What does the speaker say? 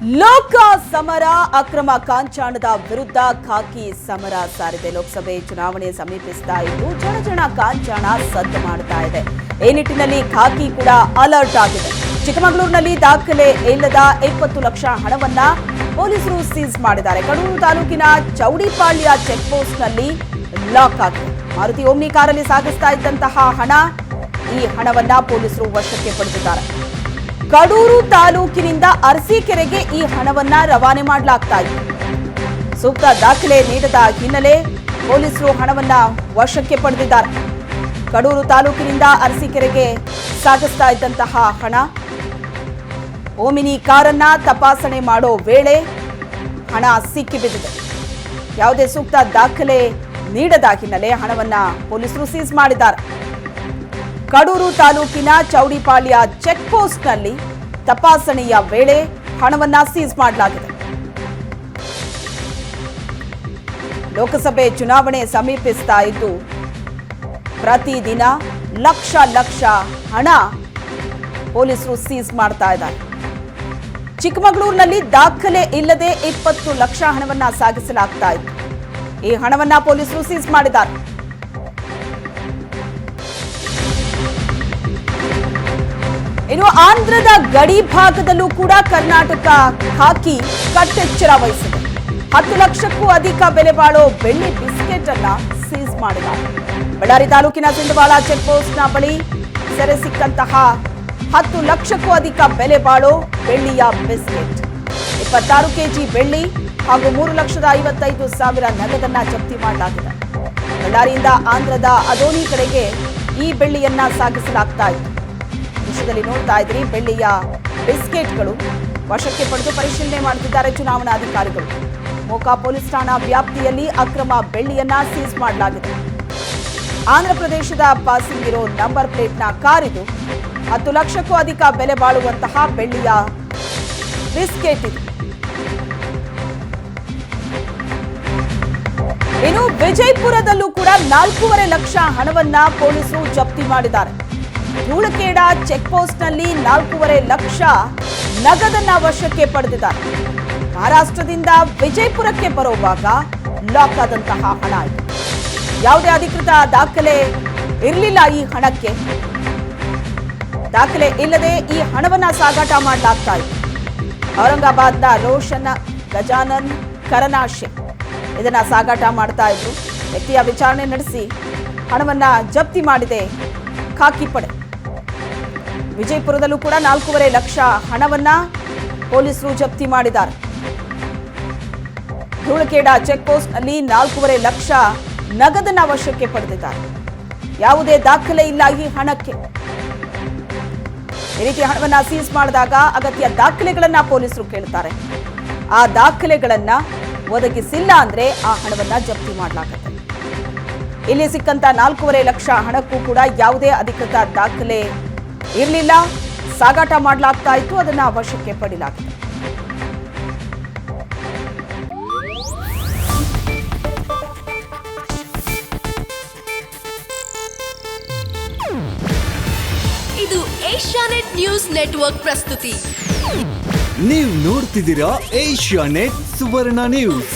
ಲೋಕ ಸಮರ ಅಕ್ರಮ ಕಾಂಚಾಣದ ವಿರುದ್ಧ ಖಾಕಿ ಸಮರ ಸಾರಿದೆ. ಲೋಕಸಭೆ ಚುನಾವಣೆ ಸಮೀಪಿಸ್ತಾ ಇದ್ದು ಜನ ಕಾಂಚಾಣ ಸದ್ದು ಮಾಡ್ತಾ ಇದೆ. ಈ ನಿಟ್ಟಿನಲ್ಲಿ ಖಾಕಿ ಕೂಡ ಅಲರ್ಟ್ ಆಗಿದೆ. ಚಿಕ್ಕಮಗಳೂರಿನಲ್ಲಿ ದಾಖಲೆ ಇಲ್ಲದ 20 ಲಕ್ಷ ಹಣವನ್ನ ಪೊಲೀಸರು ಸೀಸ್ ಮಾಡಿದ್ದಾರೆ. ಕಡೂರು ತಾಲೂಕಿನ ಚೌಡಿಪಾಳ್ಯ ಚೆಕ್ ಪೋಸ್ಟ್ನಲ್ಲಿ ಲಾಕ್ ಆಗಿದೆ. ಮಾರುತಿ ಓಮ್ನಿ ಕಾರಲ್ಲಿ ಸಾಗಿಸ್ತಾ ಇದ್ದಂತಹ ಈ ಹಣವನ್ನ ಪೊಲೀಸರು ವಶಕ್ಕೆ ಪಡೆದಿದ್ದಾರೆ. ಕಡೂರು ತಾಲೂಕಿನಿಂದ ಅರಸೀಕೆರೆಗೆ ಈ ಹಣವನ್ನ ರವಾನೆ ಮಾಡಲಾಗ್ತಾ ಇತ್ತು. ಸೂಕ್ತ ದಾಖಲೆ ನೀಡದ ಹಿನ್ನೆಲೆ ಪೊಲೀಸರು ಹಣವನ್ನ ವಶಕ್ಕೆ ಪಡೆದಿದ್ದಾರೆ. ಕಡೂರು ತಾಲೂಕಿನಿಂದ ಅರಸೀಕೆರೆಗೆ ಸಾಗಿಸ್ತಾ ಇದ್ದಂತಹ ಹಣ ಓಮಿನಿ ಕಾರನ್ನ ತಪಾಸಣೆ ಮಾಡೋ ವೇಳೆ ಹಣ ಸಿಕ್ಕಿಬಿದ್ದಿದೆ. ಯಾವುದೇ ಸೂಕ್ತ ದಾಖಲೆ ನೀಡದ ಹಿನ್ನೆಲೆ ಹಣವನ್ನ ಪೊಲೀಸರು ಸೀಸ್ ಮಾಡಿದ್ದಾರೆ. ಕಡೂರು ತಾಲೂಕಿನ ಚೌಡಿಪಾಳ್ಯ ಚೆಕ್ ಪೋಸ್ಟ್ನಲ್ಲಿ ತಪಾಸಣೆಯ ವೇಳೆ ಹಣವನ್ನ ಸೀಸ್ ಮಾಡಲಾಗಿದೆ. ಲೋಕಸಭೆ ಚುನಾವಣೆ ಸಮೀಪಿಸ್ತಾ ಇದ್ದು ಪ್ರತಿದಿನ ಲಕ್ಷ ಹಣ ಪೊಲೀಸರು ಸೀಸ್ ಮಾಡ್ತಾ ಇದ್ದಾರೆ. ಚಿಕ್ಕಮಗಳೂರಿನಲ್ಲಿ ದಾಖಲೆ ಇಲ್ಲದೆ 20 ಲಕ್ಷ ಹಣವನ್ನ ಸಾಗಿಸಲಾಗ್ತಾ ಇತ್ತು. ಈ ಹಣವನ್ನ ಪೊಲೀಸರು ಸೀಸ್ ಮಾಡಿದ್ದಾರೆ. ಇನ್ನು ಆಂಧ್ರದ ಗಡಿ ಭಾಗದಲ್ಲೂ ಕೂಡ ಕರ್ನಾಟಕ ಖಾಕಿ ಕಟ್ಟೆಚ್ಚರ ವಹಿಸಿದೆ. 10 ಲಕ್ಷಕ್ಕೂ ಅಧಿಕ ಬೆಲೆ ಬಾಳೋ ಬೆಳ್ಳಿ ಬಿಸ್ಕೆಟ್ ಅನ್ನ ಸೀಸ್ ಮಾಡಿದ್ದಾರೆ. ಬಳ್ಳಾರಿ ತಾಲೂಕಿನ ಸಿಂಧವಾಳ ಚೆಕ್ ಪೋಸ್ಟ್ನ ಬಳಿ ಸೆರೆ ಸಿಕ್ಕಂತಹ 10 ಲಕ್ಷಕ್ಕೂ ಅಧಿಕ ಬೆಲೆ ಬಾಳೋ ಬೆಳ್ಳಿಯ ಬಿಸ್ಕೆಟ್, 26 ಕೆಜಿ ಬೆಳ್ಳಿ ಹಾಗೂ 3,55,000 ನಗದನ್ನ ಜಪ್ತಿ ಮಾಡಲಾಗಿದೆ. ಬಳ್ಳಾರಿಯಿಂದ ಆಂಧ್ರದ ಅದೋನಿ ಕಡೆಗೆ ಈ ಬೆಳ್ಳಿಯನ್ನ ಸಾಗಿಸಲಾಗ್ತಾ ಇತ್ತು. ದೃಶ್ಯದಲ್ಲಿ ನೋಡ್ತಾ ಇದ್ರಿ, ಬೆಳ್ಳಿಯ ಬಿಸ್ಕೆಟ್ಗಳು ವಶಕ್ಕೆ ಪಡೆದು ಪರಿಶೀಲನೆ ಮಾಡುತ್ತಿದ್ದಾರೆ ಚುನಾವಣಾಧಿಕಾರಿಗಳು. ಮೋಕಾ ಪೊಲೀಸ್ ಠಾಣಾ ವ್ಯಾಪ್ತಿಯಲ್ಲಿ ಅಕ್ರಮ ಬೆಳ್ಳಿಯನ್ನ ಸೀಸ್ ಮಾಡಲಾಗಿದೆ. ಆಂಧ್ರ ಪ್ರದೇಶದ ಪಾಸಿಂಗ್ ಇರೋ ನಂಬರ್ ಪ್ಲೇಟ್ನ ಕಾರಿದು. 10 ಲಕ್ಷಕ್ಕೂ ಅಧಿಕ ಬೆಲೆ ಬಾಳುವಂತಹ ಬೆಳ್ಳಿಯ ಬಿಸ್ಕೆಟ್ ಇದು. ಇನ್ನು ವಿಜಯಪುರದಲ್ಲೂ ಕೂಡ 4.5 ಲಕ್ಷ ಹಣವನ್ನ ಪೊಲೀಸರು ಜಪ್ತಿ ಮಾಡಿದ್ದಾರೆ. ಧೂಳಖೇಡ ಚೆಕ್ ಪೋಸ್ಟ್ನಲ್ಲಿ 4.5 ಲಕ್ಷ ನಗದನ್ನ ವಶಕ್ಕೆ ಪಡೆದಿದ್ದಾರೆ. ಮಹಾರಾಷ್ಟ್ರದಿಂದ ವಿಜಯಪುರಕ್ಕೆ ಬರುವಾಗ ಲಾಕ್ ಆದಂತಹ ಹಣ ಇದು. ಯಾವುದೇ ಅಧಿಕೃತ ದಾಖಲೆ ಇರಲಿಲ್ಲ ಈ ಹಣಕ್ಕೆ. ದಾಖಲೆ ಇಲ್ಲದೆ ಈ ಹಣವನ್ನ ಸಾಗಾಟ ಮಾಡಲಾಗ್ತಾ ಇತ್ತು. ಔರಂಗಾಬಾದ್ನ ರೋಷನ್ ಗಜಾನನ್ ಕರನಾಶೆ ಇದನ್ನ ಸಾಗಾಟ ಮಾಡ್ತಾ ಇದ್ರು. ವ್ಯಕ್ತಿಯ ವಿಚಾರಣೆ ನಡೆಸಿ ಹಣವನ್ನ ಜಪ್ತಿ ಮಾಡಿದೆ ಖಾಕಿ ಪಡೆ. ವಿಜಯಪುರದಲ್ಲೂ ಕೂಡ 4.5 ಲಕ್ಷ ಹಣವನ್ನ ಪೊಲೀಸರು ಜಪ್ತಿ ಮಾಡಿದ್ದಾರೆ. ಧೂಳಖೇಡ ಚೆಕ್ ಪೋಸ್ಟ್ನಲ್ಲಿ 4.5 ಲಕ್ಷ ನಗದನ್ನ ವಶಕ್ಕೆ ಪಡೆದಿದ್ದಾರೆ. ಯಾವುದೇ ದಾಖಲೆ ಇಲ್ಲ ಈ ಹಣಕ್ಕೆ. ಈ ರೀತಿ ಹಣವನ್ನ ಸೀಸ್ ಮಾಡಿದಾಗ ಅಗತ್ಯ ದಾಖಲೆಗಳನ್ನ ಪೊಲೀಸರು ಕೇಳ್ತಾರೆ. ಆ ದಾಖಲೆಗಳನ್ನ ಒದಗಿಸಿಲ್ಲ ಅಂದ್ರೆ ಆ ಹಣವನ್ನ ಜಪ್ತಿ ಮಾಡಲಾಗುತ್ತೆ. ಇಲ್ಲಿ ಸಿಕ್ಕಂತ 4.5 ಲಕ್ಷ ಹಣಕ್ಕೂ ಕೂಡ ಯಾವುದೇ ಅಧಿಕೃತ ದಾಖಲೆ ಇರಲಿಲ್ಲ. ಸಾಗಾಟ ಮಾಡಲಾಗ್ತಾ ಇತ್ತು. ಅದನ್ನ ವಶಕ್ಕೆ ಪಡೆಯಲಾಗಿದೆ. ಇದು ಏಷ್ಯಾನೆಟ್ ನ್ಯೂಸ್ ನೆಟ್ವರ್ಕ್ ಪ್ರಸ್ತುತಿ. ನೀವು ನೋಡ್ತಿದ್ದೀರಾ ಏಷ್ಯಾನೆಟ್ ಸುವರ್ಣ ನ್ಯೂಸ್.